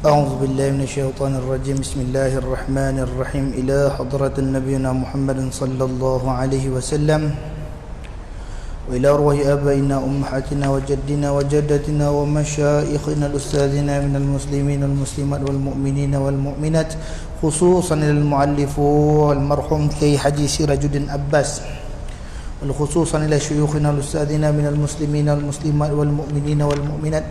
أعوذ بالله من الشيطان الرجيم. بسم الله الرحمن الرحيم. إلى حضرة نبينا محمد صلى الله عليه وسلم وإلى أرواح آبائنا أمهاتنا وجدنا وجدتنا ومشايخنا الأستاذنا من المسلمين والمسلمات والمؤمنين والمؤمنات، خصوصا المؤلف والمرحوم كي حجي سراج الدين عباس، خصوصا إلى شيوخنا الأستاذنا من المسلمين والمسلمات والمؤمنين والمؤمنات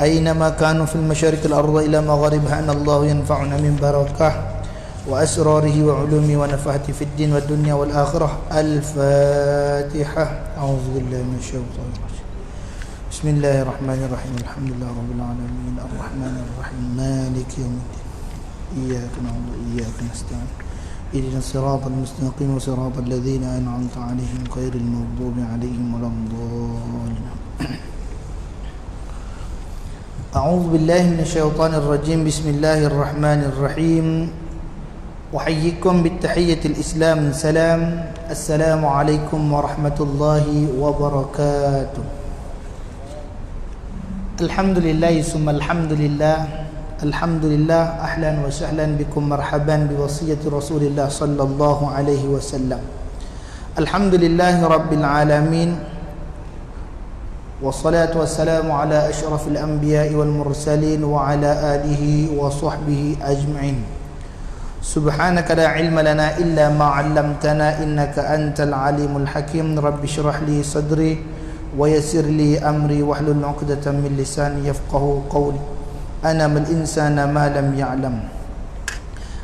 أينما كانوا في المشارق الأرض إلى مغاربها، أن الله ينفعنا من بركة وأسراره وعلومه ونفحته في الدين والدنيا والآخرة. الفاتحة. أعوذ بالله من الشيطان الرجيم. بسم الله الرحمن الرحيم. الحمد لله رب العالمين الرحمن الرحيم مالك يوم الدين إياك نعبد وإياك نستعين اهدنا الصراط المستقيم صراط الذين أنعمت عليهم غير المغضوب عليهم ولا الضالين. أعوذ بالله من الشيطان الرجيم. بسم الله الرحمن الرحيم. أحييكم بالتحية الإسلام سلام. السلام عليكم ورحمة الله وبركاته. الحمد لله ثم الحمد لله. الحمد لله. أهلا وسهلا بكم، مرحبا بوصية رسول الله صلى الله عليه وسلم. الحمد لله رب العالمين، والصلاة والسلام على أشرف الأنبياء والمرسلين وعلى آله وصحبه أجمعين. سبحانك لا علم لنا إلا ما علمتنا إنك أنت العليم الحكيم. رب اشرح لي صدري ويسر لي أمري واحلل عقدة من لساني يفقه قولي. أنا من الإنسان ما لم يعلم.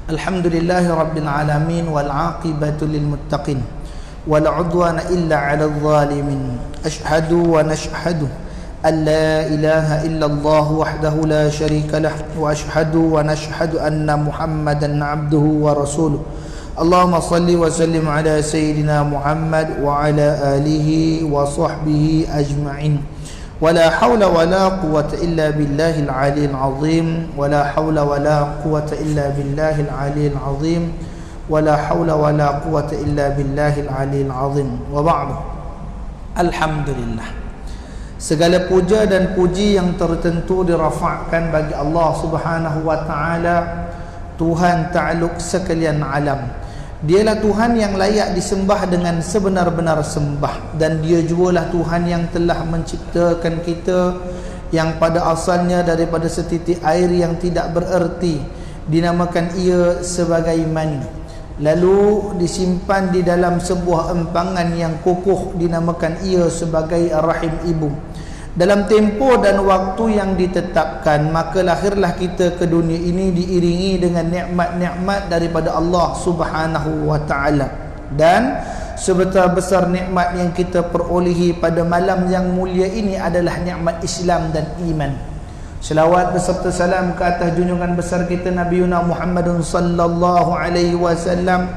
الحمد لله رب العالمين، والعاقبة للمتقين ولا عدوان إلا على الظالمين. أشهد ونشهد أن لا إله إلا الله وحده لا شريك له، وأشهد ونشهد أن محمدا عبده ورسوله. اللهم صل وسلم على سيدنا محمد وعلى آله وصحبه أجمعين. ولا حول ولا قوة إلا بالله العلي العظيم. ولا حول ولا قوة إلا بالله العلي العظيم. ولا حول ولا قوة إلا بالله العلي العظيم. وبعد. Alhamdulillah, segala puja dan puji yang tertentu dirafa'kan bagi Allah Subhanahu wa taala, Tuhan Ta'aluk sekalian alam. Dialah Tuhan yang layak disembah dengan sebenar-benar sembah, dan Dia jugalah Tuhan yang telah menciptakan kita, yang pada asalnya daripada setitik air yang tidak bererti, dinamakan ia sebagai mani, lalu disimpan di dalam sebuah empangan yang kukuh, dinamakan ia sebagai rahim ibu. Dalam tempoh dan waktu yang ditetapkan, maka lahirlah kita ke dunia ini diiringi dengan nikmat-nikmat daripada Allah Subhanahu wa taala. Dan sebesar-besar nikmat yang kita perolehi pada malam yang mulia ini adalah nikmat Islam dan iman. Selawat beserta salam ke atas junjungan besar kita Nabi Muhammad sallallahu alaihi wasallam,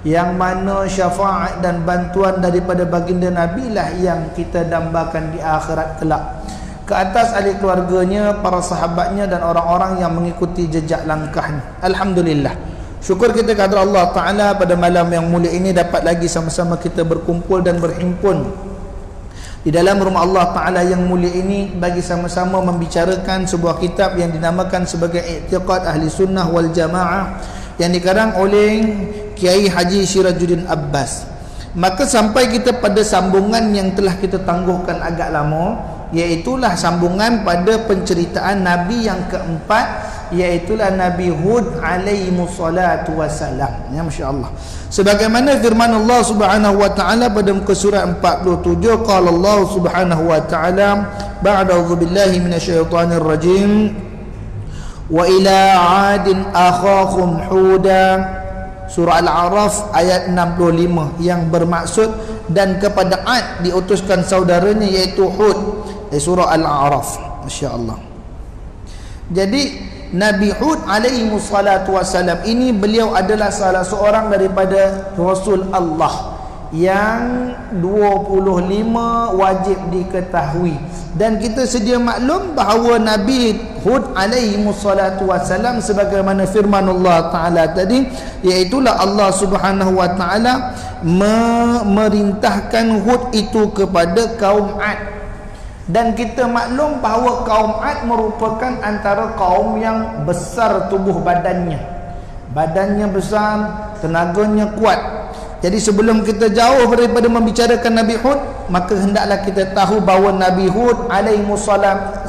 yang mana syafaat dan bantuan daripada baginda Nabi lah yang kita dambakan di akhirat kelak. Ke atas ahli keluarganya, para sahabatnya dan orang-orang yang mengikuti jejak langkahnya. Alhamdulillah, syukur kita kepada Allah Ta'ala pada malam yang mulia ini dapat lagi sama-sama kita berkumpul dan berhimpun di dalam rumah Allah Ta'ala yang mulia ini, bagi sama-sama membicarakan sebuah kitab yang dinamakan sebagai I'tiqad Ahli Sunnah wal Jamaah, yang dikarang oleh Kiai Haji Sirajuddin Abbas. Maka sampai kita pada sambungan yang telah kita tangguhkan agak lama, iaitulah sambungan pada penceritaan Nabi yang keempat, iaitulah Nabi Hud alaihi salatu wassalam. Ya, masya-Allah. Sebagaimana firman Allah Subhanahu wa taala pada muka surat 47, qala Allah Subhanahu wa taala ba'da a'udzubillahi minasyaitonir rajim, wa ila 'adin akhahum huda. Surah Al-A'raf ayat 65, yang bermaksud dan kepada Ad diutuskan saudaranya iaitu Hud. Surah Al-A'raf. Masya-Allah. Jadi Nabi Hud alaihi salatu wassalam ini, beliau adalah salah seorang daripada Rasul Allah yang 25 wajib diketahui. Dan kita sedia maklum bahawa Nabi Hud alaihi salatu wassalam, sebagaimana firman Allah Ta'ala tadi, iaitulah Allah Subhanahu wa Ta'ala memerintahkan Hud itu kepada kaum Ad. Dan kita maklum bahawa kaum Ad merupakan antara kaum yang besar tubuh badannya. Badannya besar, tenaganya kuat. Jadi sebelum kita jauh daripada membicarakan Nabi Hud, maka hendaklah kita tahu bahawa Nabi Hud alaihi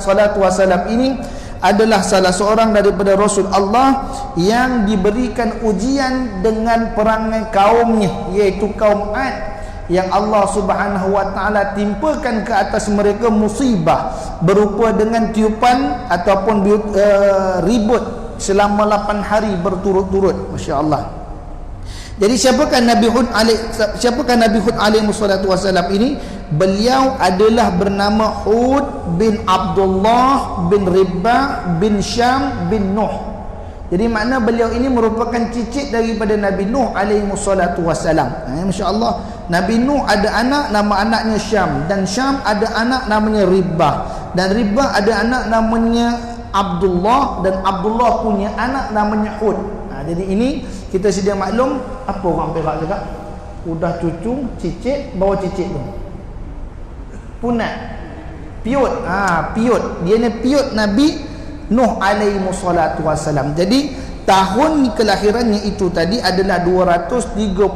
salatu wassalam ini adalah salah seorang daripada Rasul Allah yang diberikan ujian dengan perangai kaumnya, iaitu kaum Ad, yang Allah Subhanahu wa taala timpakan ke atas mereka musibah berupa dengan tiupan ataupun ribut selama 8 hari berturut-turut. Masya-Allah. Jadi siapakah Nabi Hud alaihi wassalatu wassalam ini? Beliau adalah bernama Hud bin Abdullah bin Ribbah bin Syam bin Nuh. Jadi makna beliau ini merupakan cicit daripada Nabi Nuh alaihi wassalatu wassalam. Masya-Allah. Nabi Nuh ada anak, nama anaknya Syam, dan Syam ada anak namanya Ribbah, dan Ribbah ada anak namanya Abdullah, dan Abdullah punya anak namanya Hud. Jadi ini kita sedia maklum apa orang Perak cakap, udah cucu cicit bawa cicit tu punat piut. Piut, dia ni piut Nabi Nuh alaihi wassalatu wassalam. Jadi tahun kelahirannya itu tadi adalah 232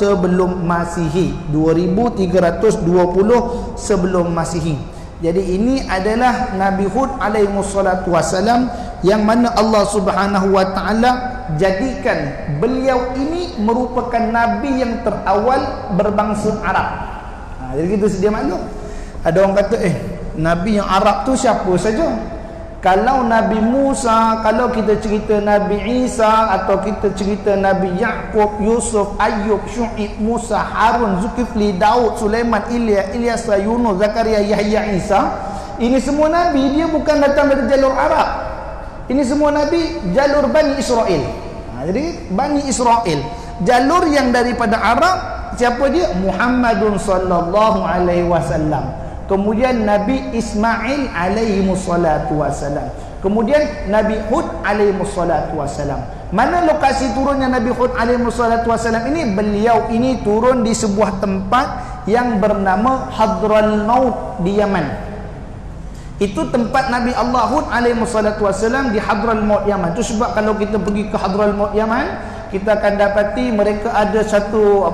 sebelum Masihi, 2320 sebelum Masihi. Jadi ini adalah Nabi Hud alaihi wassalatu wassalam yang mana Allah Subhanahu wa taala jadikan beliau ini merupakan nabi yang terawal berbangsa Arab. Jadi kita sedia maklum. Ada orang kata nabi yang Arab tu siapa saja? Kalau Nabi Musa, kalau kita cerita Nabi Isa, atau kita cerita Nabi Yaqub, Yusuf, Ayub, Syu'ib, Musa, Harun, Zulkifli, Daud, Sulaiman, Ilyas, Yunus, Zakaria, Yahya, Isa, ini semua Nabi, dia bukan datang dari jalur Arab. Ini semua Nabi jalur Bani Israel. Jadi Bani Israel, jalur yang daripada Arab, siapa dia? Muhammadun sallallahu alaihi wasallam. Kemudian Nabi Ismail alaihi wassalatu wassalam. Kemudian Nabi Hud alaihi wassalatu wassalam. Mana lokasi turunnya Nabi Hud alaihi wassalatu wassalam ini? Beliau ini turun di sebuah tempat yang bernama Hadramaut di Yaman. Itu tempat Nabi Allah Hud alaihi wassalatu wassalam di Hadramaut Yaman. Itu sebab kalau kita pergi ke Hadramaut Yaman, kita akan dapati mereka ada satu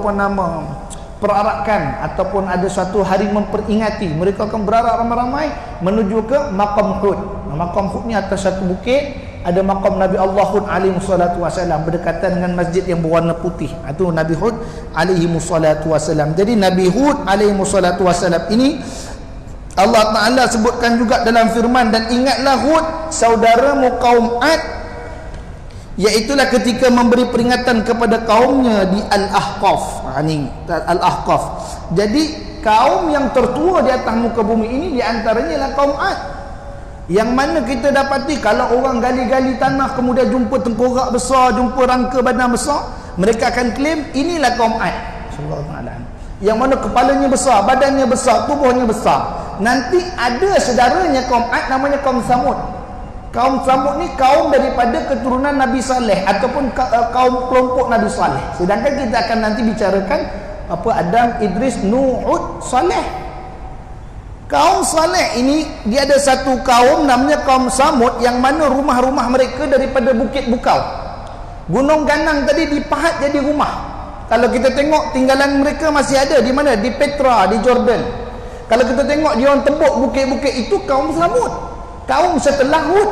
perarakan ataupun ada suatu hari memperingati. Mereka akan berarak ramai-ramai menuju ke Maqam Hud. Maqam Hud ni atas satu bukit, ada maqam Nabi Allah Hud alaihi wassalatu wassalam berdekatan dengan masjid yang berwarna putih. Itu Nabi Hud alaihi wassalatu wassalam. Jadi Nabi Hud alaihi wassalatu wassalam ini Allah Ta'ala sebutkan juga dalam firman, dan ingatlah Hud saudaramu kaum Ad, iaitulah ketika memberi peringatan kepada kaumnya di Al-Ahqaf. Al-Ahqaf. Jadi kaum yang tertua di atas muka bumi ini di antaranya ialah kaum Ad, yang mana kita dapati kalau orang gali-gali tanah kemudian jumpa tengkorak besar, jumpa rangka badan besar, mereka akan klaim inilah kaum Ad. Yang mana kepalanya besar, badannya besar, tubuhnya besar. Nanti ada saudaranya kaum Ad namanya kaum Samud. Kaum Samud ni kaum daripada keturunan Nabi Saleh ataupun kaum kelompok Nabi Saleh. Sedangkan kita akan nanti bicarakan Adam, Idris, Nuh, Hud, Saleh. Kaum Saleh ini dia ada satu kaum namanya kaum Samud, yang mana rumah-rumah mereka daripada bukit bukau. Gunung Ganang tadi dipahat jadi rumah. Kalau kita tengok tinggalan mereka masih ada di mana? Di Petra, di Jordan. Kalau kita tengok dia orang tebuk bukit-bukit itu, kaum Samud. Kaum setelah Hud.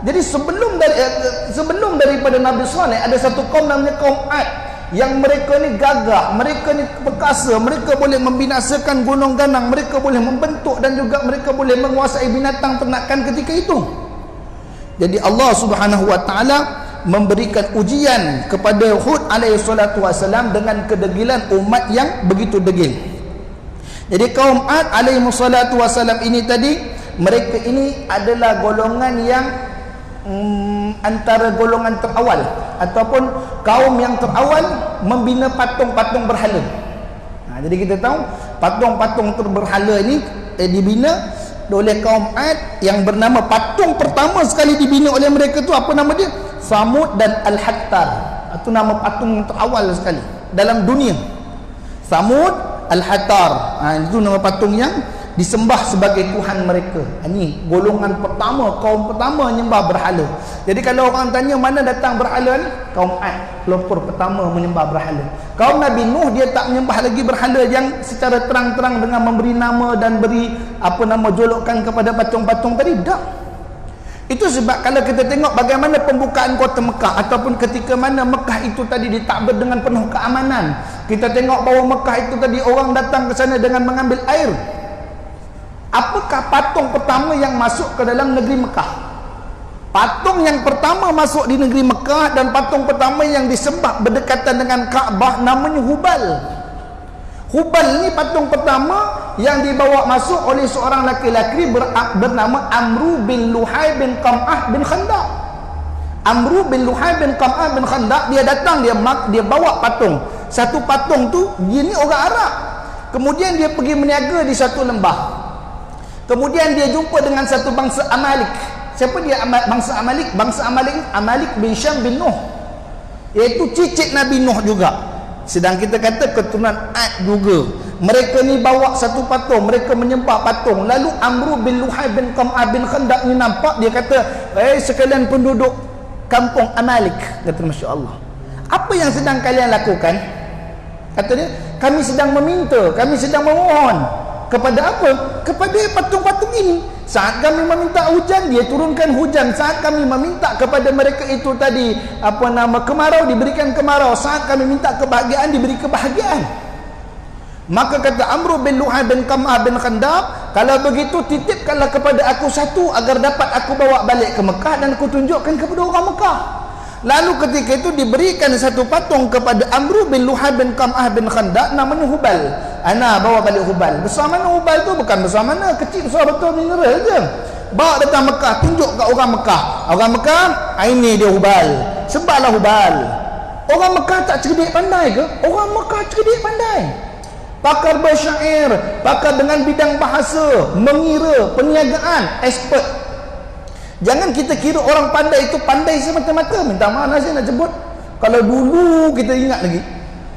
Jadi sebelum daripada Nabi Saleh ada satu kaum namanya kaum Ad, yang mereka ni gagah, mereka ni perkasa, mereka boleh membinasakan gunung Ganang, mereka boleh membentuk dan juga mereka boleh menguasai binatang ternakan ketika itu. Jadi Allah Subhanahu wa taala memberikan ujian kepada Hud alaihi salatu wasalam dengan kedegilan umat yang begitu degil. Jadi kaum Ad alaihi salatu wasalam ini tadi, mereka ini adalah golongan yang antara golongan terawal ataupun kaum yang terawal membina patung-patung berhala. Jadi kita tahu patung-patung berhala ini dibina oleh kaum Ad, yang bernama patung pertama sekali dibina oleh mereka tu apa nama dia? Samud dan Al-Hattar. Itu nama patung yang terawal sekali dalam dunia. Samud, Al-Hattar. Itu nama patung yang disembah sebagai Tuhan mereka. Ini golongan pertama, kaum pertama menyembah berhala. Jadi kalau orang tanya mana datang berhala ni, kaum Ad, pelopor pertama menyembah berhala. Kaum Nabi Nuh dia tak menyembah lagi berhala yang secara terang-terang dengan memberi nama dan beri julukan kepada patung-patung tadi. Tak. Itu sebab kalau kita tengok bagaimana pembukaan kota Mekah ataupun ketika mana Mekah itu tadi ditakbir dengan penuh keamanan, kita tengok bahawa Mekah itu tadi orang datang ke sana dengan mengambil air. Apakah patung pertama yang masuk ke dalam negeri Mekah? Patung yang pertama masuk di negeri Mekah dan patung pertama yang disembah berdekatan dengan Kaabah namanya Hubal. Hubal ni patung pertama yang dibawa masuk oleh seorang laki-laki bernama Amru bin Luhai bin Qam'ah bin Khandaq. Amru bin Luhai bin Qam'ah bin Khandaq, dia datang, dia bawa patung. Satu patung tu, dia ni orang Arab. Kemudian dia pergi meniaga di satu lembah. Kemudian dia jumpa dengan satu bangsa Amalik. Siapa dia bangsa Amalik? Bangsa Amalik, Amalik bin Syam bin Nuh, iaitu cicit Nabi Nuh juga. Sedang kita kata keturunan Ad juga. Mereka ni bawa satu patung, mereka menyembah patung. Lalu Amru bin Luhai bin Qam'ah bin Khandaq ni nampak, dia kata, sekalian penduduk kampung Amalik, kata Masya Allah, apa yang sedang kalian lakukan? Kata dia, kami sedang meminta, kami sedang memohon. Kepada apa? Kepada patung-patung ini. Saat kami meminta hujan, dia turunkan hujan. Saat kami meminta kepada mereka itu tadi kemarau, diberikan kemarau. Saat kami minta kebahagiaan, diberi kebahagiaan. Maka kata Amru bin Luhai bin Qam'ah bin Khandaq, kalau begitu titipkanlah kepada aku satu agar dapat aku bawa balik ke Mekah dan aku tunjukkan kepada orang Mekah. Lalu ketika itu diberikan satu patung kepada Amru bin Luhai bin Qam'ah bin Khandaq namanya Hubal. Ana bawa balik Hubal. Besar mana Hubal tu? Bukan besar mana, kecil besar betul mineral je. Bawa datang Mekah, tunjuk kat orang Mekah. Orang Mekah, ini dia Hubal. Sembahlah Hubal. Orang Mekah tak cerdik pandai ke? Orang Mekah cerdik pandai. Pakar bersyair, pakar dengan bidang bahasa, mengira, perniagaan, expert. Jangan kita kira orang pandai itu pandai semata-mata. Minta maaf saya nak sebut, kalau dulu kita ingat lagi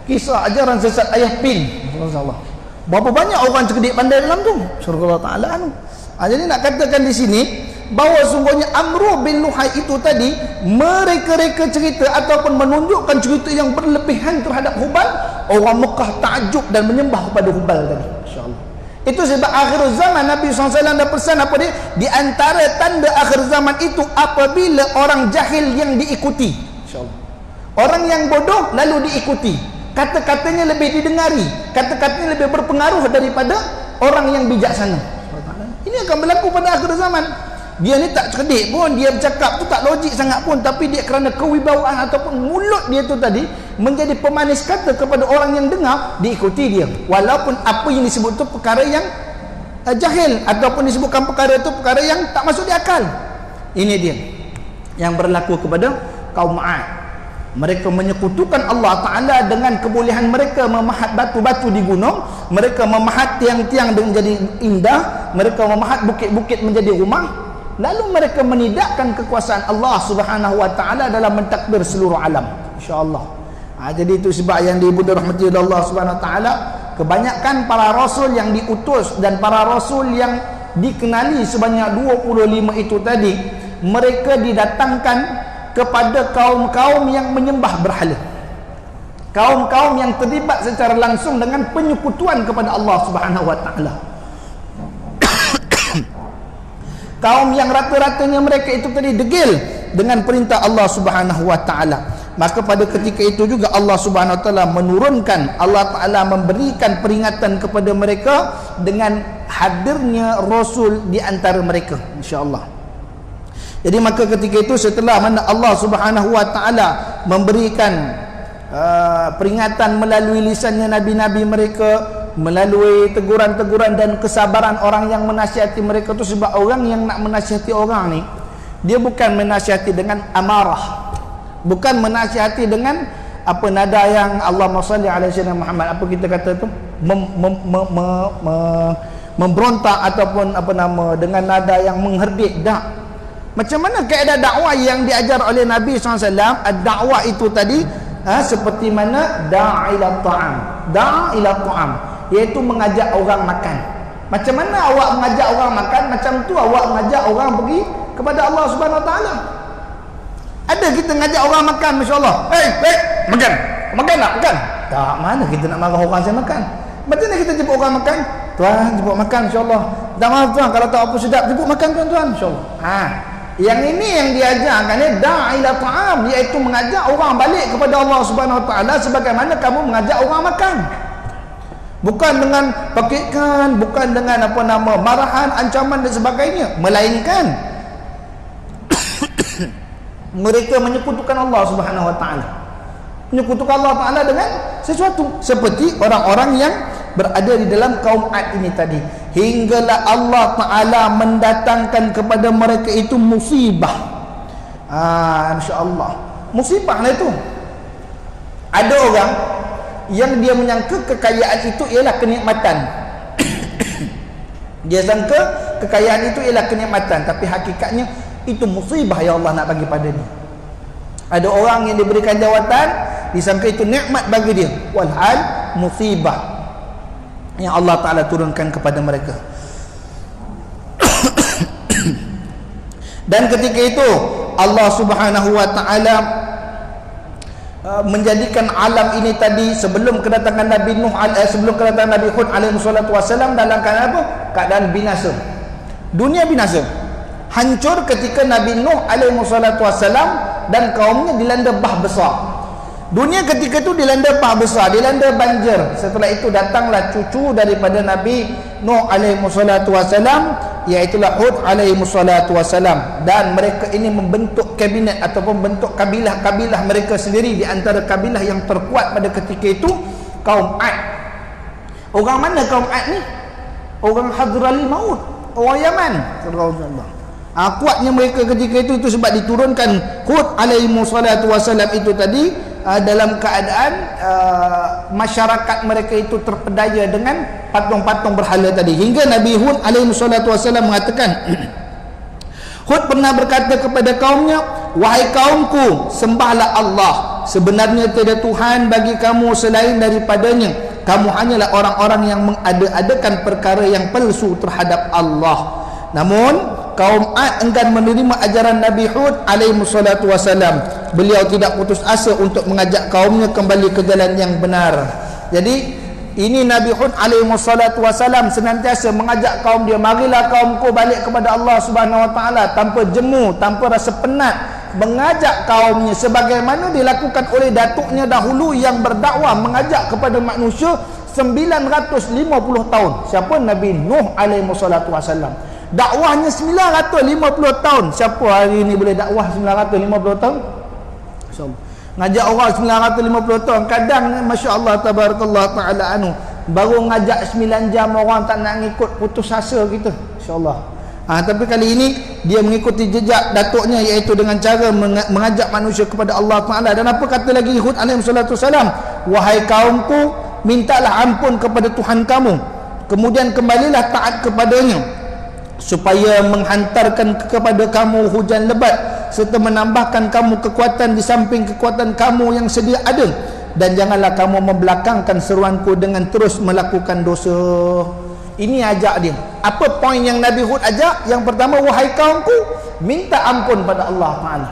kisah ajaran sesat ayah Pin, Allah, berapa banyak orang cerdik pandai dalam tu, surga Allah Ta'ala anu. Jadi nak katakan di sini bahawa sungguhnya Amru bin Luhai itu tadi mereka-reka cerita ataupun menunjukkan cerita yang berlebihan terhadap Hubal. Orang Mekah takjub dan menyembah kepada Hubal tadi. InsyaAllah. Itu sebab akhir zaman Nabi SAW dah pesan apa dia? Di antara tanda akhir zaman itu apabila orang jahil yang diikuti. InsyaAllah. Orang yang bodoh lalu diikuti. Kata-katanya lebih didengari. Kata-katanya lebih berpengaruh daripada orang yang bijaksana. Ini akan berlaku pada akhir zaman. Dia ni tak cerdik pun, dia bercakap tu tak logik sangat pun, tapi dia kerana kewibawaan ataupun mulut dia tu tadi menjadi pemanis kata kepada orang yang dengar, diikuti dia. Walaupun apa yang disebut tu perkara yang jahil ataupun disebutkan perkara tu perkara yang tak masuk di akal. Ini dia yang berlaku kepada kaum Ad. Mereka menyekutukan Allah Ta'ala dengan kebolehan mereka memahat batu-batu di gunung, mereka memahat tiang-tiang menjadi indah, mereka memahat bukit-bukit menjadi rumah. Lalu mereka menidakkan kekuasaan Allah Subhanahu Wa Ta'ala dalam mentakbir seluruh alam. InsyaAllah. Jadi itu sebab yang diibunda rahmati Allah Subhanahu Wa Ta'ala, kebanyakan para rasul yang diutus dan para rasul yang dikenali sebanyak 25 itu tadi, mereka didatangkan kepada kaum-kaum yang menyembah berhala, kaum-kaum yang terlibat secara langsung dengan penyekutuan kepada Allah Subhanahu Wa Ta'ala, kaum yang rata-ratanya mereka itu tadi degil dengan perintah Allah Subhanahu Wa Ta'ala. Maka pada ketika itu juga Allah Subhanahu Wa Ta'ala menurunkan, Allah Ta'ala memberikan peringatan kepada mereka dengan hadirnya Rasul di antara mereka, insyaAllah. Jadi maka ketika itu setelah mana Allah Subhanahu Wa Ta'ala memberikan peringatan melalui lisannya Nabi-Nabi mereka, melalui teguran-teguran dan kesabaran orang yang menasihati mereka tu, sebab orang yang nak menasihati orang ni, dia bukan menasihati dengan amarah, bukan menasihati dengan apa nada yang Allahumma salli ala sayyidina Muhammad, apa kita kata tu, memberontak ataupun dengan nada yang mengherdik. Tak. Macam mana keadaan dakwah yang diajar oleh Nabi SAW? Dakwah itu tadi seperti mana da'a ila ta'am, iaitu mengajak orang makan. Macam mana awak mengajak orang makan, macam tu awak mengajak orang pergi kepada Allah Subhanahu Wa Taala. Ada kita ngajak orang makan, masya-Allah. Makan. Makan nak makan. Tak, mana kita nak marah orang saya makan. Macam mana kita jemput orang makan? Tuan, jemput makan insya-Allah. Tak maaf tuan, kalau tak apa sedap jemput makan tuan-tuan insya-Allah. Yang ini yang diajarkan ni da'ila ta'am, iaitu mengajak orang balik kepada Allah Subhanahu Wa Taala sebagaimana kamu mengajak orang makan. Bukan dengan pakaikan, bukan dengan apa nama marahan, ancaman dan sebagainya, melainkan mereka menyekutukan Allah Subhanahu Wa Taala. Menyekutukan Allah Taala dengan sesuatu, seperti orang-orang yang berada di dalam kaum Ad ini tadi, hinggalah Allah Taala mendatangkan kepada mereka itu musibah. Insya-Allah musibah lah itu. Ada orang yang dia menyangka kekayaan itu ialah kenikmatan. Dia sangka kekayaan itu ialah kenikmatan, tapi hakikatnya itu musibah yang Allah nak bagi pada dia. Ada orang yang diberikan jawatan, disangka itu nikmat bagi dia, walhal musibah yang Allah Ta'ala turunkan kepada mereka. Dan ketika itu Allah Subhanahu Wa Ta'ala menjadikan alam ini tadi sebelum kedatangan Nabi Nuh, sebelum kedatangan Nabi Hud alaihi salatu wasallam dalam keadaan apa? Keadaan binasa. Dunia binasa. Hancur ketika Nabi Nuh alaihi salatu wasallam dan kaumnya dilanda bah besar. Dunia ketika itu dilanda bah besar, dilanda banjir. Setelah itu datanglah cucu daripada Nabi Nuh alaihi salatu wasallam, iaitu Hud alaihi salatu wasallam, dan mereka ini membentuk kabinet ataupun bentuk kabilah-kabilah mereka sendiri. Di antara kabilah yang terkuat pada ketika itu kaum Ad. Orang mana kaum Ad ni? Orang Hadrali Maut, orang Yaman. Kuatnya mereka ketika itu sebab diturunkan Hud alaihi salatu wasallam itu tadi dalam keadaan masyarakat mereka itu terpedaya dengan patung-patung berhala tadi, hingga Nabi Hud alaihi salatu wasallam mengatakan, Hud pernah berkata kepada kaumnya, wahai kaumku, sembahlah Allah, sebenarnya tiada Tuhan bagi kamu selain daripadanya, kamu hanyalah orang-orang yang mengada-adakan perkara yang palsu terhadap Allah. Namun kaum Ad enggan menerima ajaran Nabi Hud alaihi salatu wasallam. Beliau tidak putus asa untuk mengajak kaumnya kembali ke jalan yang benar. Jadi ini Nabi Hud alaihi salatu wasallam senantiasa mengajak kaum dia, marilah kaumku balik kepada Allah Subhanahu Wa Taala, tanpa jemu, tanpa rasa penat, mengajak kaumnya sebagaimana dilakukan oleh datuknya dahulu yang berdakwah mengajak kepada manusia 950 tahun. Siapa? Nabi Nuh alaihi salatu wasallam. Dakwahnya 950 tahun. Siapa hari ini boleh dakwah 950 tahun? InsyaAllah. Ngajak orang 950 tahun. Kadang masya-Allah tabarakallah taala anu, baru ngajak 9 jam orang tak nak ngikut, putus asa kita. Insya-Allah. Tapi kali ini dia mengikuti jejak datuknya, iaitu dengan cara mengajak manusia kepada Allah Taala. Dan apa kata lagi Hud alaihi salatu wasalam? Wahai kaumku, mintalah ampun kepada Tuhan kamu, kemudian kembalilah taat kepadanya, supaya menghantarkan kepada kamu hujan lebat serta menambahkan kamu kekuatan di samping kekuatan kamu yang sedia ada, dan janganlah kamu membelakangkan seruanku dengan terus melakukan dosa. Ini ajak dia. Apa poin yang Nabi Hud ajak? Yang pertama, wahai kaumku, minta ampun pada Allah Ta'ala.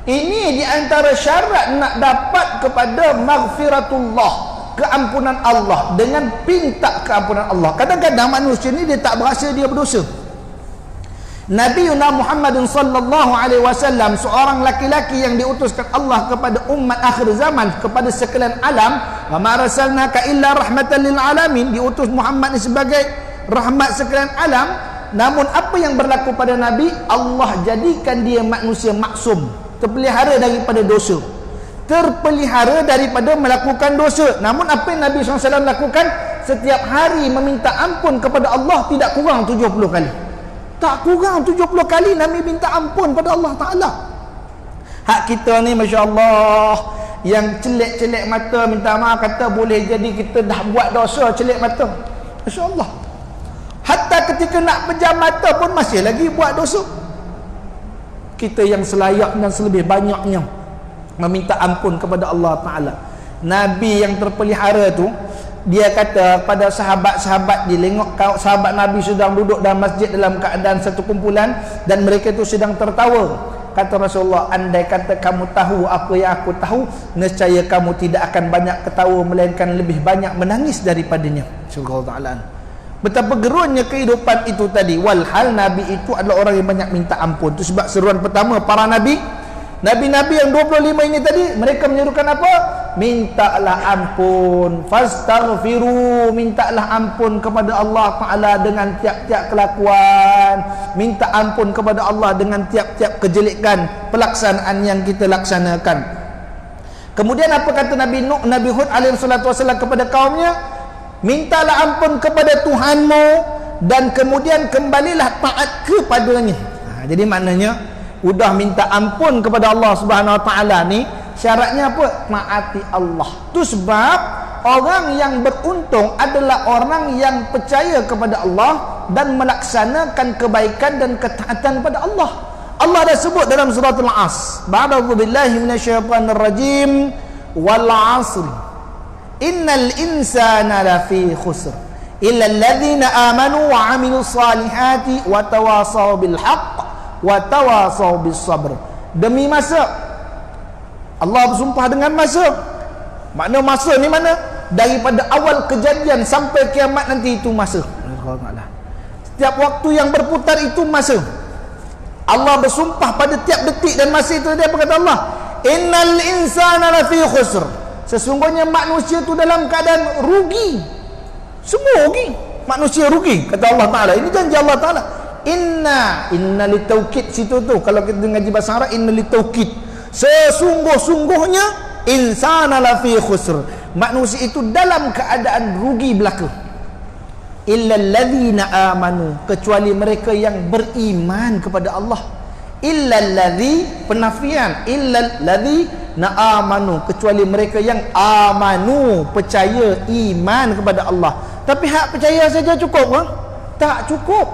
Ini di antara syarat nak dapat kepada maghfiratullah, keampunan Allah, dengan pinta keampunan Allah. Kadang-kadang manusia ni dia tak berasa dia berdosa. Nabi Muhammad sallallahu alaihi wasallam, seorang laki-laki yang diutuskan Allah kepada umat akhir zaman, kepada sekalian alam. Wa ma arsalnaka illa rahmatan lil alamin, diutus Muhammad ini sebagai rahmat sekalian alam. Namun apa yang berlaku pada Nabi? Allah jadikan dia manusia maksum, terpelihara daripada dosa, terpelihara daripada melakukan dosa. Namun apa yang Nabi SAW lakukan? Setiap hari meminta ampun kepada Allah tidak kurang 70 kali. Tak kurang 70 kali Nabi minta ampun pada Allah Ta'ala. Hak kita ni Masya Allah, yang celik-celik mata minta maaf, kata boleh jadi kita dah buat dosa celik mata. Masya Allah. Hatta ketika nak pejam mata pun masih lagi buat dosa. Kita yang selayak dan selebih banyaknya meminta ampun kepada Allah Ta'ala. Nabi yang terpelihara tu, dia kata pada sahabat-sahabat dia, tengok sahabat Nabi sedang duduk dalam masjid dalam keadaan satu kumpulan dan mereka itu sedang tertawa. Kata Rasulullah, andai kata kamu tahu apa yang aku tahu, nescaya kamu tidak akan banyak ketawa melainkan lebih banyak menangis daripadanya. Subhanallah ta'ala. Betapa gerunnya kehidupan itu tadi. Walhal Nabi itu adalah orang yang banyak minta ampun. Itu sebab seruan pertama para Nabi, Nabi-Nabi yang 25 ini tadi, mereka menyuruhkan apa? Mintalah ampun, fastaghfiru, mintalah ampun kepada Allah Ta'ala dengan tiap-tiap kelakuan, minta ampun kepada Allah dengan tiap-tiap kejelekan pelaksanaan yang kita laksanakan. Kemudian apa kata Nabi Nuh, Nabi Hud alaihi salatu wasallam kepada kaumnya? Mintalah ampun kepada Tuhanmu dan kemudian kembalilah taat kepadanya. Jadi maknanya udah minta ampun kepada Allah Subhanahu Wa Taala ni, syaratnya apa? Taati Allah. Tu sebab orang yang beruntung adalah orang yang percaya kepada Allah dan melaksanakan kebaikan dan ketaatan pada Allah. Allah dah sebut dalam surah Al-As, ba'da'udzu billahi minasyaitonir rajim, wal 'asr innal insana lafi khusr illa alladhina amanu wa 'amilus salihati wa tawasaw bil haqq wa tawasaw bis sabr. Demi masa, Allah bersumpah dengan masa. Makna masa ni mana? Daripada awal kejadian sampai kiamat nanti itu masa. Setiap waktu yang berputar itu masa. Allah bersumpah pada tiap detik dan masa itu. Dia apa kata Allah? Innal insana lafi khusr. Sesungguhnya manusia itu dalam keadaan rugi. Semua rugi. Manusia rugi, kata Allah Ta'ala. Ini janji Allah Ta'ala. Inna litaukid situ tu. Kalau kita ngaji bahasa Arab, inna litaukid, sesungguh-sungguhnya insana lafi khusr, manusia itu dalam keadaan rugi belaka. Illa alladhina amanu, kecuali mereka yang beriman kepada Allah. Illa alladhi, penafian, illa alladhina amanu, kecuali mereka yang amanu, percaya, iman kepada Allah. Tapi hak percaya saja cukup ke? Tak cukup.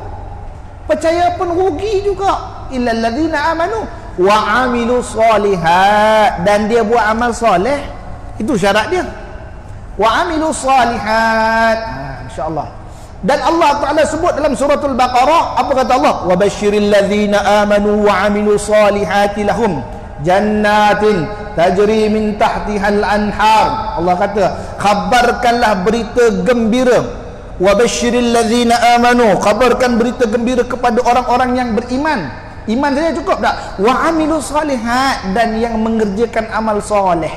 Percaya pun rugi juga. Illal ladzina amanu wa amilu solihat, dan dia buat amal soleh, itu syarat dia. Wa amilu solihat, insya-Allah. Dan Allah Taala sebut dalam suratul Baqarah, apa kata Allah? Wa basyiril ladzina amanu wa amilu solihati lahum jannatin tajri min tahtihal anhar. Allah kata, khabarkanlah berita gembira. Wa basyiril ladzina amanu, khabarkan berita gembira kepada orang-orang yang beriman. Iman saja cukup tak? Wa amilus solihat, dan yang mengerjakan amal soleh.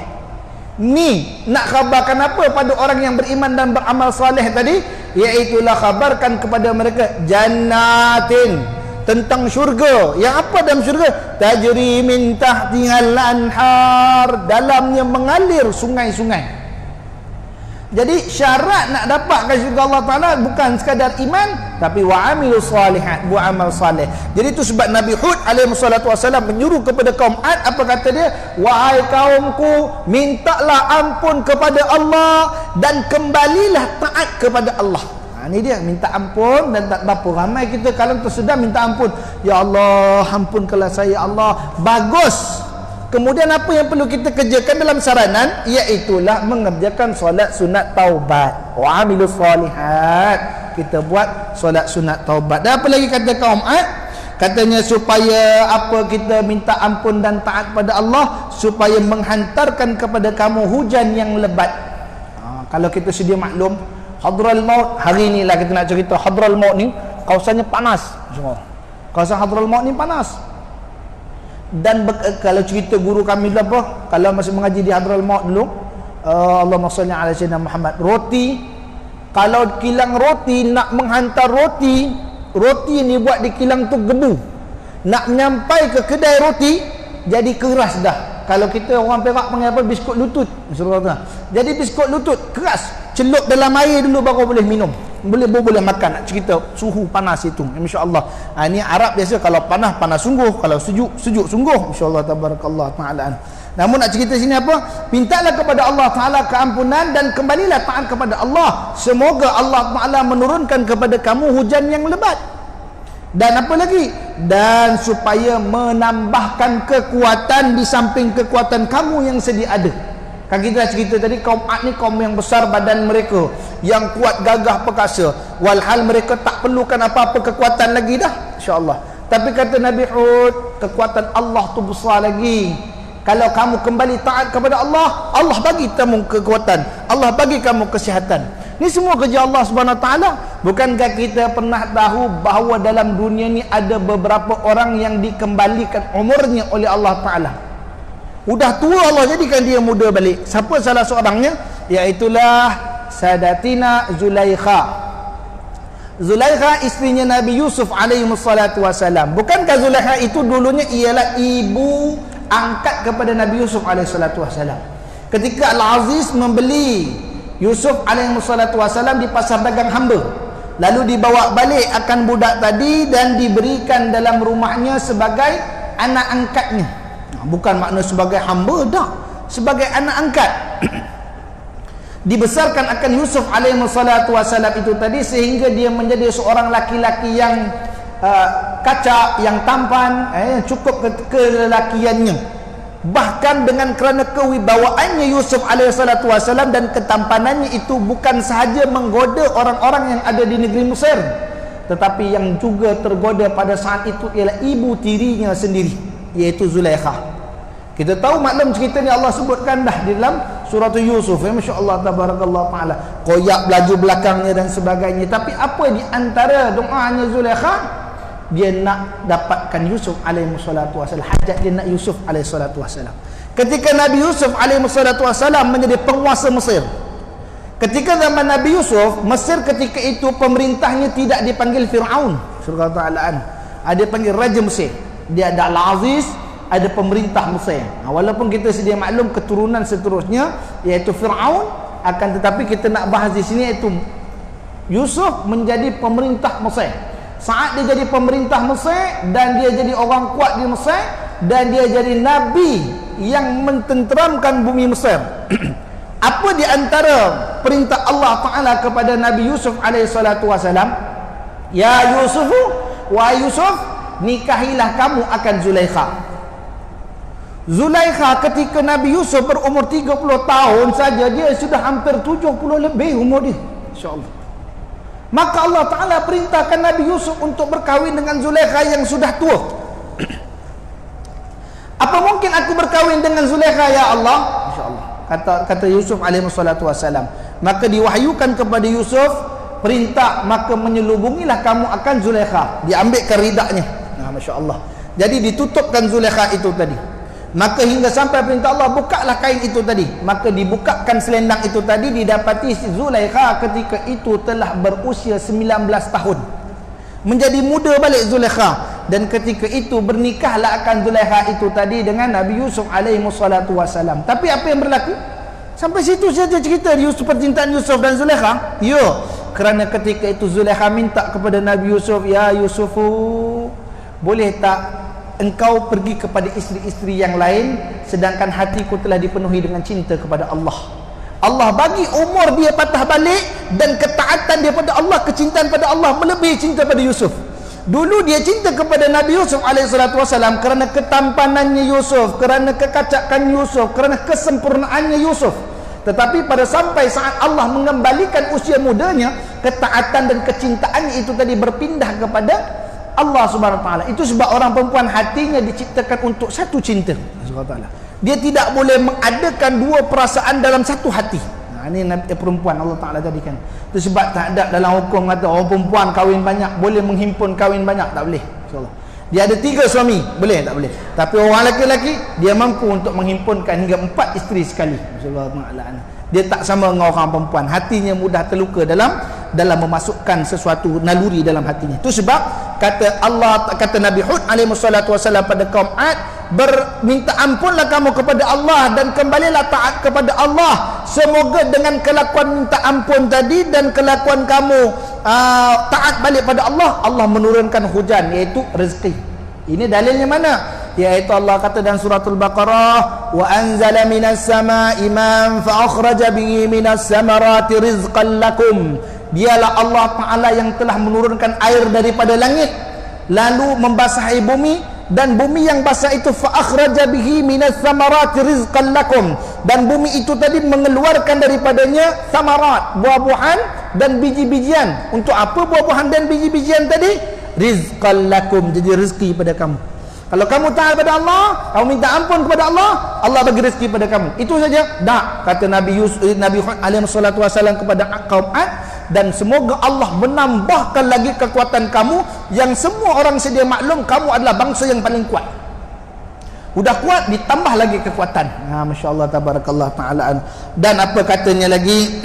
Ni nak khabarkan apa pada orang yang beriman dan beramal soleh tadi? Iaitulah khabarkan kepada mereka jannatin, tentang syurga. Yang apa dalam syurga? Tajri min tahtihal anhar, dalamnya mengalir sungai-sungai. Jadi syarat nak dapatkan syurga Allah Ta'ala bukan sekadar iman, tapi wa'amilu salihat, buat amal salih. Jadi itu sebab Nabi Hud alaihi salatu wasallam menyuruh kepada kaum Ad, apa kata dia? Wahai kaumku, mintalah ampun kepada Allah dan kembalilah taat kepada Allah. Ini dia, minta ampun. Dan tak berapa ramai kita kalau tersedar minta ampun. Ya Allah, ampunkanlah saya Allah. Bagus. Kemudian apa yang perlu kita kerjakan dalam saranan? Iaitulah mengerjakan solat sunat taubat. Wa amilus solihat. Kita buat solat sunat taubat. Dan apa lagi kata kaum Ad? Katanya supaya apa, kita minta ampun dan taat pada Allah, supaya menghantarkan kepada kamu hujan yang lebat. Kalau kita sedia maklum, Hadral Maut, hari ni lah kita nak cerita Hadral Maut ni, kawasannya panas. Kawasan Hadral Maut ni panas. Dan kalau cerita guru kami dulu apa, kalau masih mengaji di Hadral Maut dulu, Allahumma salli ala sayyidina Muhammad, roti, kalau kilang roti nak menghantar roti ni buat di kilang tu gebu, nak menyampai ke kedai roti jadi keras dah. Kalau kita orang Perak panggil apa, biskut lutut. Jadi biskut lutut keras, celup dalam air dulu baru boleh minum, boleh makan. Nak cerita suhu panas itu, insya-Allah. Ini Arab biasa, kalau panas panas sungguh, kalau sejuk sungguh, insya-Allah tabarakallah taala. Namun nak cerita sini apa? Mintalah kepada Allah Taala keampunan dan kembalilah taat kepada Allah. Semoga Allah Taala menurunkan kepada kamu hujan yang lebat. Dan apa lagi? Dan supaya menambahkan kekuatan di samping kekuatan kamu yang sedia ada. Kan kita dah cerita tadi, kaum Ad ni kaum yang besar badan mereka, yang kuat gagah perkasa, walhal mereka tak perlukan apa-apa kekuatan lagi dah, insya-Allah. Tapi kata Nabi Hud, kekuatan Allah tu besar lagi. Kalau kamu kembali taat kepada Allah, Allah bagi kamu kekuatan, Allah bagi kamu kesihatan. Ni semua kerja Allah Subhanahu Wa Taala. Bukankah kita pernah tahu bahawa dalam dunia ni ada beberapa orang yang dikembalikan umurnya oleh Allah Taala? Udah tua Allah jadikan dia muda balik. Siapa salah seorangnya? Iaitulah Sadatina Zulaikha. Zulaikha isterinya Nabi Yusuf alaihi wassalatu wassalam. Bukankah Zulaikha itu dulunya ialah ibu angkat kepada Nabi Yusuf alaihi salatu wassalam? Ketika Al-Aziz membeli Yusuf alaihi salatu wassalam di pasar dagang hamba, lalu dibawa balik akan budak tadi dan diberikan dalam rumahnya sebagai anak angkatnya. Bukan makna sebagai hamba, dah, sebagai anak angkat. Dibesarkan akan Yusuf alaihi salatu wassalam itu tadi sehingga dia menjadi seorang laki-laki yang kacak, yang tampan, cukup kelelakiannya. Bahkan dengan kerana kewibawaannya Yusuf alaihi salatu wassalam dan ketampanannya itu bukan sahaja menggoda orang-orang yang ada di negeri Mesir, tetapi yang juga tergoda pada saat itu ialah ibu tirinya sendiri, iaitu Zulaikha. Kita tahu maklum cerita ni Allah sebutkan dah di dalam surah Yusuf, masya-Allah tabarakallah taala, koyak belaju belakangnya dan sebagainya. Tapi apa di antara doanya Zulaikha? Dia nak dapatkan Yusuf alaihi salatu wasallam, hajat dia nak Yusuf alaihi salatu wasallam. Ketika Nabi Yusuf alaihi salatu wasallam menjadi penguasa Mesir, ketika zaman Nabi Yusuf, Mesir ketika itu pemerintahnya tidak dipanggil Fir'aun, surga ta'alaan, ada panggil Raja Mesir. Dia ada Al-Aziz, ada pemerintah Mesir. Walaupun kita sedia maklum keturunan seterusnya iaitu Fir'aun, akan tetapi kita nak bahas di sini iaitu Yusuf menjadi pemerintah Mesir. Saat dia jadi pemerintah Mesir dan dia jadi orang kuat di Mesir dan dia jadi nabi yang mententeramkan bumi Mesir. Apa di antara perintah Allah Taala kepada Nabi Yusuf alaihi salatu wasalam? Ya Yusufu, wa Yusuf, nikahilah kamu akan Zulaikha. Zulaikha ketika Nabi Yusuf berumur 30 tahun saja, dia sudah hampir 70 lebih umur dia, insya-Allah. Maka Allah Ta'ala perintahkan Nabi Yusuf untuk berkahwin dengan Zulaikha yang sudah tua. Apa mungkin aku berkahwin dengan Zulaikha ya Allah? InsyaAllah. Kata Yusuf alaihi salatu wassalam. Maka diwahyukan kepada Yusuf perintah, maka menyelubungilah kamu akan Zulaikha. Diambilkan ridaknya. Nah, Masya Allah. Jadi ditutupkan Zulaikha itu tadi. Maka hingga sampai perintah Allah, bukalah kain itu tadi. Maka dibukakan selendang itu tadi. Didapati Zulaikha ketika itu telah berusia 19 tahun. Menjadi muda balik Zulaikha. Dan ketika itu bernikahlah akan Zulaikha itu tadi dengan Nabi Yusuf alaihi salatu wassalam. Tapi apa yang berlaku? Sampai situ saja cerita Yusuf, percintaan Yusuf dan Zulaikha. Ya, kerana ketika itu Zulaikha minta kepada Nabi Yusuf, ya Yusufu, boleh tak engkau pergi kepada isteri-isteri yang lain, sedangkan hatiku telah dipenuhi dengan cinta kepada Allah. Allah bagi umur dia patah balik dan ketaatan dia pada Allah, kecintaan pada Allah melebihi cinta pada Yusuf. Dulu dia cinta kepada Nabi Yusuf alaihi salatu wasallam kerana ketampanannya Yusuf, kerana kekacakan Yusuf, kerana kesempurnaannya Yusuf. Tetapi pada sampai saat Allah mengembalikan usia mudanya, ketaatan dan kecintaannya itu tadi berpindah kepada Allah Subhanahu Wa Taala. Itu sebab orang perempuan hatinya diciptakan untuk satu cinta. Subhanahu Wa Taala. Dia tidak boleh mengadakan dua perasaan dalam satu hati. Ini perempuan Allah Taala jadikan. Itu sebab tak ada dalam hukum kata orang perempuan kahwin banyak boleh menghimpun kahwin banyak, tak boleh. Insyaallah. Dia ada 3 suami, boleh tak boleh. Tapi orang lelaki dia mampu untuk menghimpunkan hingga 4 isteri sekali. Masyaallah. Dia tak sama dengan orang perempuan. Hatinya mudah terluka dalam memasukkan sesuatu naluri dalam hatinya. Itu sebab kata Nabi Hud alaihi salatu wasallam pada kaum Ad, berminta ampunlah kamu kepada Allah dan kembalilah taat kepada Allah. Semoga dengan kelakuan minta ampun tadi dan kelakuan kamu taat balik pada Allah, Allah menurunkan hujan, iaitu rezeki. Ini dalilnya mana? Iaitu Allah kata dalam suratul Baqarah, wa anzala minas samaa'i ma'an fa akhraja bihi minas samarati rizqan lakum. Dialah Allah Ta'ala yang telah menurunkan air daripada langit lalu membasahi bumi, dan bumi yang basah itu fa akhraja bihi minas samarati rizqan lakum, dan bumi itu tadi mengeluarkan daripadanya samarat, buah-buahan dan biji-bijian. Untuk apa buah-buahan dan biji-bijian tadi? Rizqan lakum, jadi rezeki pada kamu. Kalau kamu taat pada Allah, kamu minta ampun kepada Allah, Allah bagi rezeki pada kamu. Itu saja. Tak, kata Nabi Hud alaihi salatu wasallam kepada kaum Ad, dan semoga Allah menambahkan lagi kekuatan kamu, yang semua orang sedia maklum kamu adalah bangsa yang paling kuat. Udah kuat ditambah lagi kekuatan. Masya-Allah tabarakallah taala. Dan apa katanya lagi?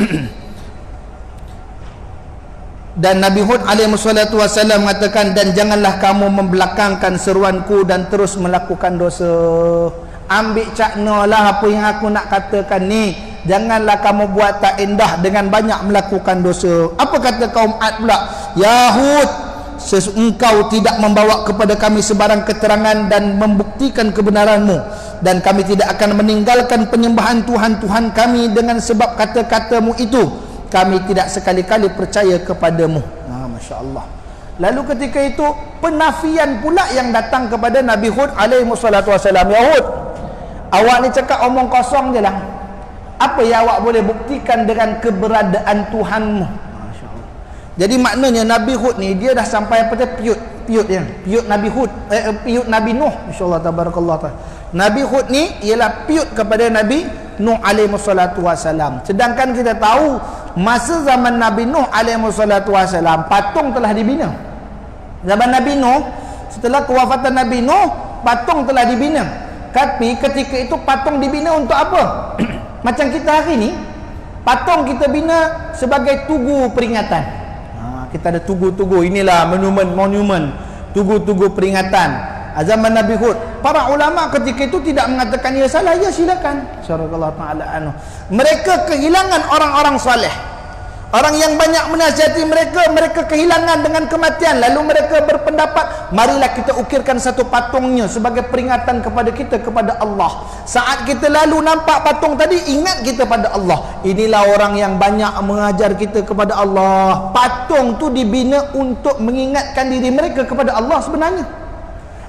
Dan Nabi Hud alaihi salatu wasallam mengatakan, dan janganlah kamu membelakangkan seruanku dan terus melakukan dosa. Ambil cakna lah apa yang aku nak katakan ni. Janganlah kamu buat tak indah dengan banyak melakukan dosa. Apa kata kaum Ad pula? Ya Hud, engkau tidak membawa kepada kami sebarang keterangan dan membuktikan kebenaranmu, dan kami tidak akan meninggalkan penyembahan Tuhan-Tuhan kami dengan sebab kata-katamu itu. Kami tidak sekali-kali percaya kepadamu. Masya Allah. Lalu ketika itu penafian pula yang datang kepada Nabi Hud alaihi salatu wasallam. Ya Hud, awak ni cakap omong kosong je lah. Apa yang awak boleh buktikan dengan keberadaan Tuhanmu? Masya Allah. Jadi maknanya Nabi Hud ni dia dah sampai pada piut dia. Piut Nabi Hud, piut Nabi Nuh. Masya-Allah tabarakallah ta'ala. Nabi Hud ni ialah piut kepada Nabi Nuh alaihi salatu wasallam. Sedangkan kita tahu masa zaman Nabi Nuh alaihi salatu wasallam patung telah dibina. Zaman Nabi Nuh, setelah kewafatan Nabi Nuh, patung telah dibina. Tapi ketika itu patung dibina untuk apa? Macam kita hari ni, patung kita bina sebagai tugu peringatan. Kita ada tugu-tugu, inilah monumen, tugu-tugu peringatan. Zaman Nabi Hud, para ulama ketika itu tidak mengatakan ia salah, ya silakan. Syarallahu taala anhu. Mereka kehilangan orang-orang soleh. Orang yang banyak menasihati mereka kehilangan dengan kematian. Lalu mereka berpendapat, marilah kita ukirkan satu patungnya sebagai peringatan kepada kita kepada Allah. Saat kita lalu nampak patung tadi, ingat kita pada Allah. Inilah orang yang banyak mengajar kita kepada Allah. Patung tu dibina untuk mengingatkan diri mereka kepada Allah sebenarnya.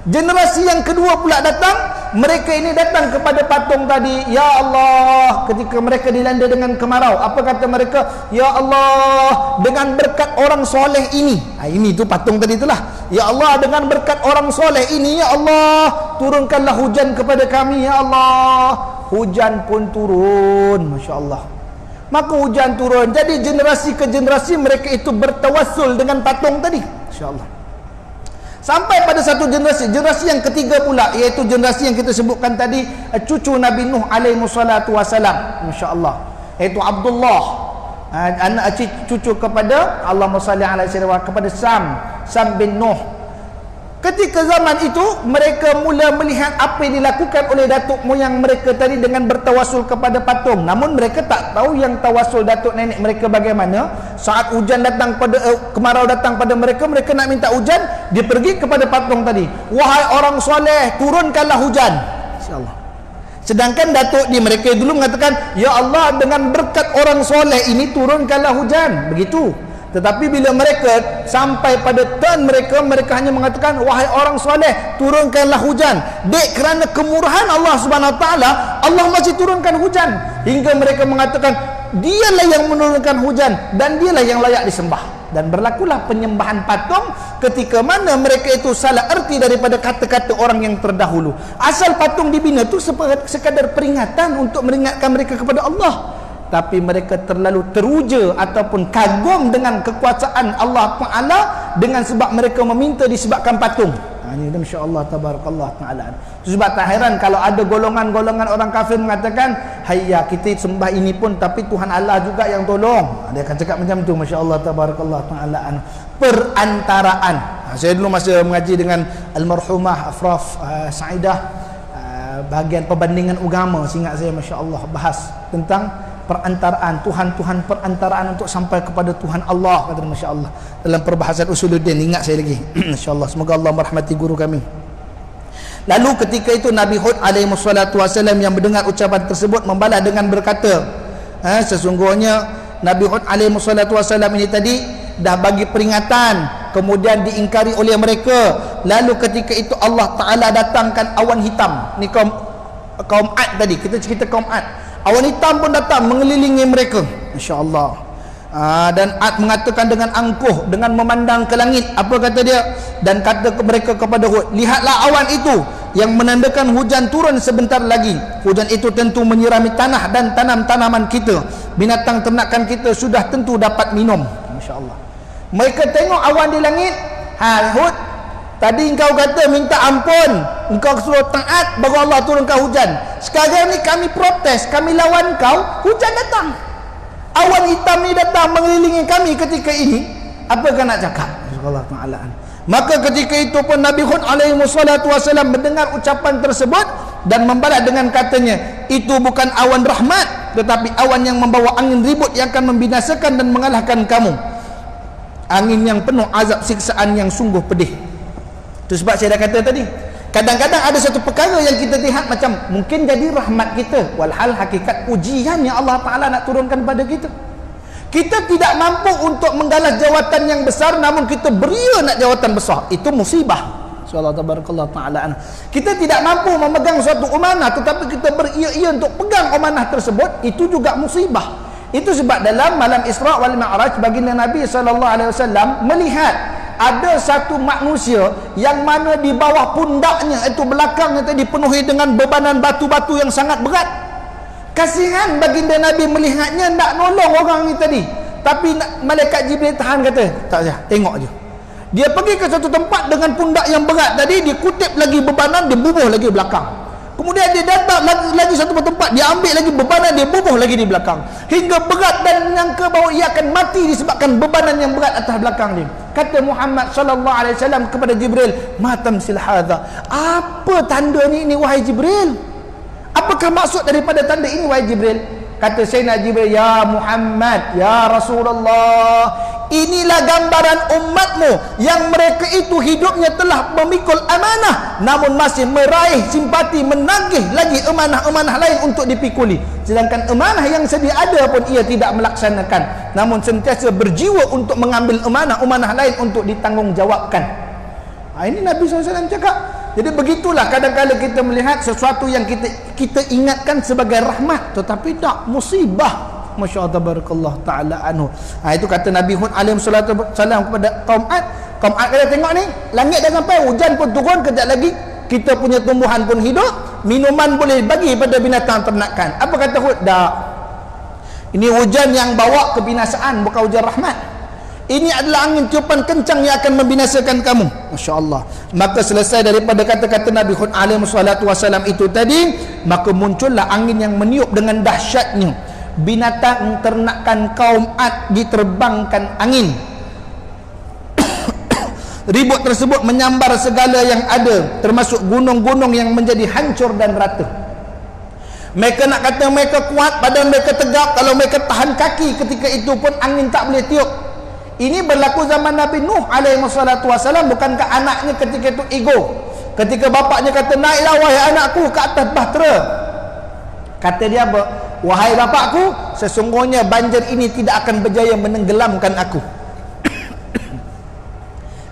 Generasi yang kedua pula datang, mereka ini datang kepada patung tadi. Ya Allah, ketika mereka dilanda dengan kemarau, apa kata mereka? Ya Allah, dengan berkat orang soleh ini, ini tu patung tadi itulah. Ya Allah, dengan berkat orang soleh ini, ya Allah, turunkanlah hujan kepada kami, ya Allah. Hujan pun turun, Masya Allah. Maka hujan turun. Jadi generasi ke generasi mereka itu bertawassul dengan patung tadi, Masya Allah. Sampai pada satu generasi yang ketiga pula, iaitu generasi yang kita sebutkan tadi, cucu Nabi Nuh alaihi salatu wasalam, masya-Allah, iaitu Abdullah, anak cucu kepada Allahumma salli alaihi wasallam, kepada Sam bin Nuh. Ketika zaman itu mereka mula melihat apa yang dilakukan oleh datuk moyang mereka tadi dengan bertawasul kepada patung. Namun mereka tak tahu yang tawasul datuk nenek mereka bagaimana. Saat hujan datang pada kemarau datang pada mereka nak minta hujan, dia pergi kepada patung tadi. Wahai orang soleh, turunkanlah hujan. Insya-Allah. Sedangkan datuk di mereka dulu mengatakan, ya Allah, dengan berkat orang soleh ini turunkanlah hujan. Begitu. Tetapi bila mereka sampai pada turn mereka hanya mengatakan, wahai orang soleh, turunkanlah hujan. Dek, kerana kemurahan Allah Subhanahu Wa Taala, Allah masih turunkan hujan. Hingga mereka mengatakan, dialah yang menurunkan hujan dan dialah yang layak disembah. Dan berlakulah penyembahan patung ketika mana mereka itu salah erti daripada kata-kata orang yang terdahulu. Asal patung dibina itu sekadar peringatan untuk meringatkan mereka kepada Allah. Tapi mereka terlalu teruja ataupun kagum dengan kekuasaan Allah Ta'ala dengan sebab mereka meminta disebabkan patung. Ini masya-Allah tabarakallah taala. Sebab tak heran kalau ada golongan-golongan orang kafir mengatakan, hayya, kita sembah ini pun tapi Tuhan Allah juga yang tolong. Dia akan cakap macam tu, masya-Allah tabarakallah taala. Perantaraan. Saya dulu masa mengaji dengan almarhumah Afraf Saidah, bahagian perbandingan agama, seingat saya, masya-Allah, bahas tentang perantaraan, Tuhan perantaraan untuk sampai kepada Tuhan Allah, kata masya-Allah, dalam perbahasan Usuluddin. Ingat saya lagi. Masya-Allah, semoga Allah merahmati guru kami. Lalu ketika itu Nabi Hud alaihi salatu wasallam yang mendengar ucapan tersebut membalas dengan berkata, sesungguhnya Nabi Hud alaihi salatu wasallam ini tadi dah bagi peringatan, kemudian diingkari oleh mereka. Lalu ketika itu Allah Ta'ala datangkan awan hitam. Ni kaum Ad tadi, kita cerita kaum Ad. Awan hitam pun datang mengelilingi mereka. Masya-Allah. Dan Ad mengatakan dengan angkuh, dengan memandang ke langit, apa kata dia? Dan kata mereka kepada Hud, lihatlah awan itu yang menandakan hujan turun sebentar lagi. Hujan itu tentu menyirami tanah dan tanam-tanaman kita. Binatang ternakan kita sudah tentu dapat minum. Masya-Allah. Mereka tengok awan di langit. Hud, tadi engkau kata minta ampun, engkau suruh taat, baru Allah turunkan hujan. Sekarang ni kami protes, kami lawan kau, hujan datang. Awan hitam ni datang mengelilingi kami ketika ini. Apa kau nak cakap? Allah Ta'ala. Maka ketika itu pun Nabi Hud alaihi wassalatu wassalam mendengar ucapan tersebut dan membalas dengan katanya, itu bukan awan rahmat, tetapi awan yang membawa angin ribut yang akan membinasakan dan mengalahkan kamu. Angin yang penuh azab siksaan yang sungguh pedih. Itu sebab saya dah kata tadi, kadang-kadang ada satu perkara yang kita lihat macam mungkin jadi rahmat kita, walhal hakikat ujian yang Allah Ta'ala nak turunkan pada kita. Kita tidak mampu untuk menggalas jawatan yang besar, namun kita beria nak jawatan besar. Itu musibah. Allah tabarakallah ta'ala. Kita tidak mampu memegang suatu amanah, tetapi kita beria-ia untuk pegang amanah tersebut, itu juga musibah. Itu sebab dalam malam Isra' wal Mi'raj, baginda Nabi SAW melihat ada satu manusia yang mana di bawah pundaknya, itu belakangnya itu dipenuhi dengan bebanan batu-batu yang sangat berat. Kasihan baginda Nabi melihatnya, nak nolong orang ni tadi, tapi malaikat Jibril tahan, kata tak payah, tengok je. Dia pergi ke satu tempat dengan pundak yang berat tadi, dia kutip lagi bebanan, dia bubuh lagi belakang. Kemudian dia datang lagi satu tempat, dia ambil lagi bebanan, dia bubuh lagi di belakang, hingga berat dan menyangka bahawa ia akan mati disebabkan bebanan yang berat atas belakang dia. Kata Muhammad sallallahu alaihi wasallam kepada Jibril, "Ma tamsil hadza?" Apa tanda ni wahai Jibril? Apakah maksud daripada tanda ini wahai Jibril? Kata Sayyidina Jibril, "Ya Muhammad, ya Rasulullah, inilah gambaran umatmu yang mereka itu hidupnya telah memikul amanah, namun masih meraih simpati, menagih lagi amanah-amanah lain untuk dipikuli. Sedangkan amanah yang sedia ada pun ia tidak melaksanakan, namun sentiasa berjiwa untuk mengambil amanah-amanah lain untuk ditanggungjawabkan." Ini Nabi SAW cakap. Jadi begitulah kadang-kadang kita melihat sesuatu yang kita ingatkan sebagai rahmat, tetapi tak, musibah. Masya Allah tabarakallah ta'ala anhu. Itu kata Nabi Hud alaihi salatu wasallam kepada kaum Ad. Kaum Ad kata, tengok ni, langit dah sampai, hujan pun turun, kejap lagi kita punya tumbuhan pun hidup, minuman boleh bagi pada binatang ternakan. Apa kata Hud? Dah, ini hujan yang bawa kebinasaan, bukan hujan rahmat. Ini adalah angin tiupan kencang yang akan membinasakan kamu. Masya Allah. Maka selesai daripada kata-kata Nabi Hud alaihi salatu wasallam itu tadi, maka muncullah angin yang meniup dengan dahsyatnya. Binatang ternakan kaum Ad diterbangkan angin. Ribut tersebut menyambar segala yang ada, termasuk gunung-gunung yang menjadi hancur dan rata. Mereka nak kata mereka kuat, badan mereka tegak, kalau mereka tahan kaki ketika itu pun angin tak boleh tiup. Ini berlaku zaman Nabi Nuh alaihi salatu wasallam. Bukankah anaknya ketika itu ego, ketika bapaknya kata, naiklah wahai anakku ke atas bahtera. Kata dia apa? Wahai bapakku, sesungguhnya banjir ini tidak akan berjaya menenggelamkan aku.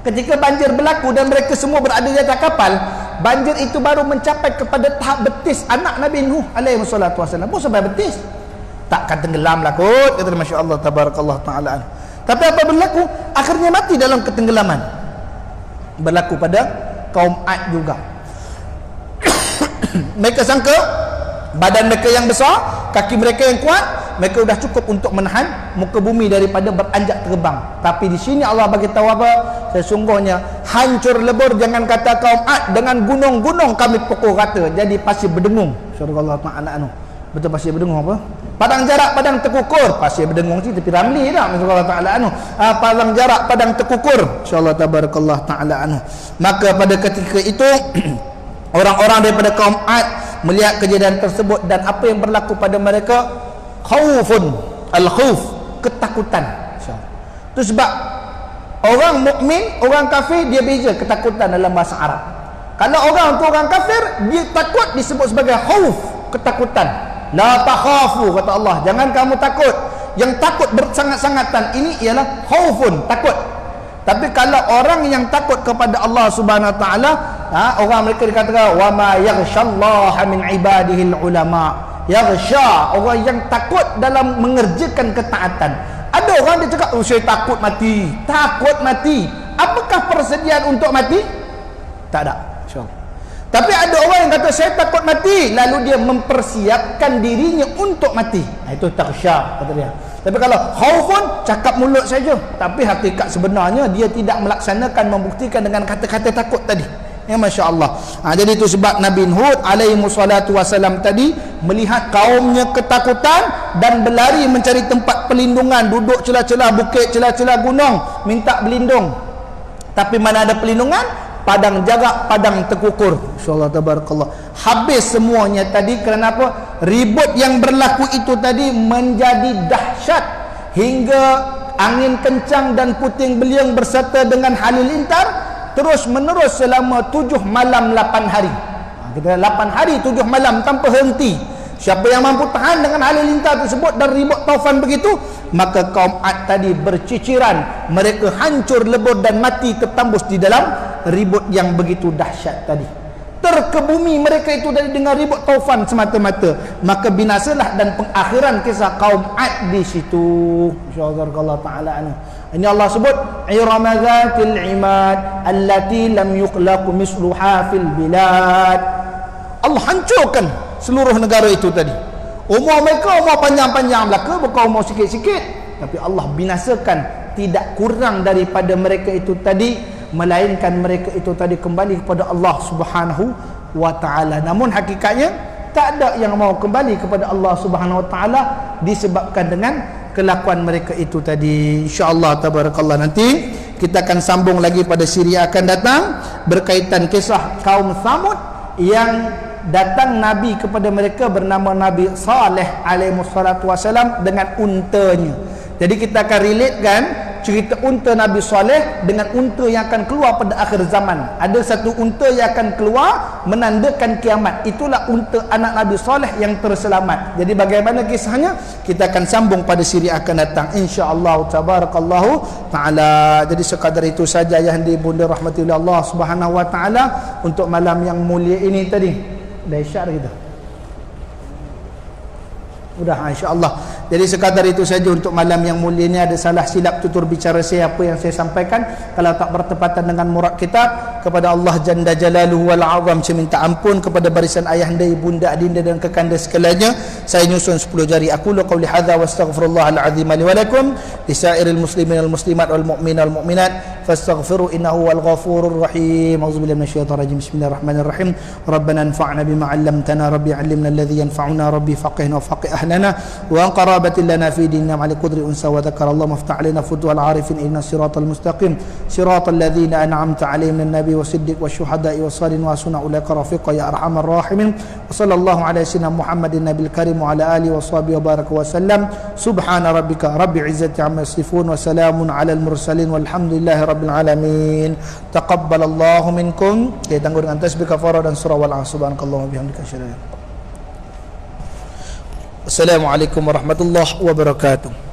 Ketika banjir berlaku dan mereka semua berada di atas kapal, banjir itu baru mencapai kepada tahap betis anak Nabi Nuh alaihi salatu wasallam. Pun sampai betis, takkan tenggelam lah kot, kata Masya Allah tabarakallah ta'ala. Tapi apa berlaku? Akhirnya mati dalam ketenggelaman. Berlaku pada kaum Ad juga. Mereka sangka badan mereka yang besar, kaki mereka yang kuat, mereka sudah cukup untuk menahan muka bumi daripada beranjak terbang. Tapi di sini Allah bagi tahu apa? Sesungguhnya hancur lebur, jangan kata kaum Ad, dengan gunung-gunung kami pukul rata jadi pasir berdengung. Subhanallah ta'ala. Betul pasir berdengung apa? Padang jarak, padang terkukur. Pasir berdengung sih tepi ramli dah. Subhanallah ta'ala anhu. Padang jarak, padang terkukur. InsyaAllah tabarakallah ta'ala anhu. Maka pada ketika itu orang-orang daripada kaum Ad melihat kejadian tersebut dan apa yang berlaku pada mereka, khaufun, al-khauf, ketakutan. Itu sebab orang mukmin, orang kafir dia beza ketakutan dalam bahasa Arab. Kalau orang tu orang kafir, dia takut disebut sebagai khauf, ketakutan. La takhafu, kata Allah, jangan kamu takut. Yang takut bersangat-sangatan ini ialah khaufun, takut. Tapi kalau orang yang takut kepada Allah Subhanahu wa taala, orang mereka dikatakan wa ma yaghshallaha min ibadihi ulama. yaghsha, orang yang takut dalam mengerjakan ketaatan. Ada orang dia cakap, oh saya takut mati. Takut mati. Apakah persediaan untuk mati? Tak ada, insya-Allah. Tapi ada orang yang kata saya takut mati, lalu dia mempersiapkan dirinya untuk mati. Itu takhsha kata dia. Tapi kalau khaufun, cakap mulut saja, tapi hakikat sebenarnya dia tidak melaksanakan, membuktikan dengan kata-kata takut tadi. Ya, masya-Allah. Jadi itu sebab Nabi Hud alaihi wassalatu wasalam tadi melihat kaumnya ketakutan dan berlari mencari tempat perlindungan, duduk celah-celah bukit, celah-celah gunung, minta berlindung. Tapi mana ada perlindungan? Padang jarak, padang terkukur. InsyaAllah tabarakallah. Habis semuanya tadi kerana apa? Ribut yang berlaku itu tadi menjadi dahsyat hingga angin kencang dan puting beliung berserta dengan halilintar terus menerus selama 7 malam 8 hari. Kita 8 hari 7 malam tanpa henti. Siapa yang mampu tahan dengan halilintar tersebut dan ribut taufan begitu, maka kaum Ad tadi berciciran, mereka hancur lebur dan mati tertambus di dalam ribut yang begitu dahsyat tadi. Terkebumi mereka itu dari dengan ribut taufan semata-mata, maka binasalah dan pengakhiran kisah kaum Ad di situ. Insyaallah Allah taala ana. Ini Allah sebut iramadatil imad allati lam yuqlaq misluha fil bilad. Allah hancurkan seluruh negara itu tadi. Umur mereka umur panjang-panjang belaka, bukan umur sikit-sikit, tapi Allah binasakan tidak kurang daripada mereka itu tadi, melainkan mereka itu tadi kembali kepada Allah Subhanahu wa taala. Namun hakikatnya tak ada yang mau kembali kepada Allah Subhanahu wa taala disebabkan dengan kelakuan mereka itu tadi. Insya-Allah tabarakallah, nanti kita akan sambung lagi pada siri akan datang berkaitan kisah kaum Thamud yang datang Nabi kepada mereka bernama Nabi Saleh alaihi wassalatu wasalam dengan untanya. Jadi kita akan relatekan cerita unta Nabi Saleh dengan unta yang akan keluar pada akhir zaman. Ada satu unta yang akan keluar menandakan kiamat. Itulah unta anak Nabi Saleh yang terselamat. Jadi bagaimana kisahnya? Kita akan sambung pada siri akan datang, insya-Allah tabarakallahu taala. Jadi sekadar itu saja yang dibunda rahmati Allah Subhanahu wa taala untuk malam yang mulia ini tadi. Dah isyak dah kita. Sudah, insya-Allah. Jadi sekadar itu saja untuk malam yang mulia ini. Ada salah silap tutur bicara saya apa yang saya sampaikan, kalau tak bertepatan dengan murad kitab, kepada Allah Jalla Jalaluhu wal Azam saya minta ampun, kepada barisan ayahanda, ibunda, adinda dan kekanda sekaliannya saya nyusun 10 jari. Aku qauli hadza wa astaghfirullahal azim li wa lakum lisairil muslimin wal muslimat wal mu'minin wal mu'minat fastaghfiru innahu wal ghafurur rahim. Auzubillahi minasyaitonir rajim. Bismillahirrahmanirrahim. Rabbana anfa'na bima 'allamtana, rabbi 'allimna alladhi yanfa'una, rabbi faqihna wa faqih ahlana wa qarabatin lana fi dinina ma'al qudri unsa wa dzakara Allah maftah 'alaina futuhal 'arifin inna siratal mustaqim siratal ladzina an'amta 'alaihim minan nabi wasiddiq wasyuhada'i wassalihin wa sunna ulaika rafiqa ya arhamar rahimin. Wa sallallahu ala sayyidina Muhammadin nabil karim wa ala alihi washabihi wa baraka wa sallam. Subhana rabbika rabbil izzati amma yasifun wa salamun alal mursalin walhamdulillahi rabbil alamin. Taqabbalallahu minkum. Kita tangguh dengan tasbih kafarah dan surah wal 'asr. Subhanakallahumma bihamdika asyhadu an la ilaha illa anta. Assalamualaikum warahmatullahi wabarakatuh.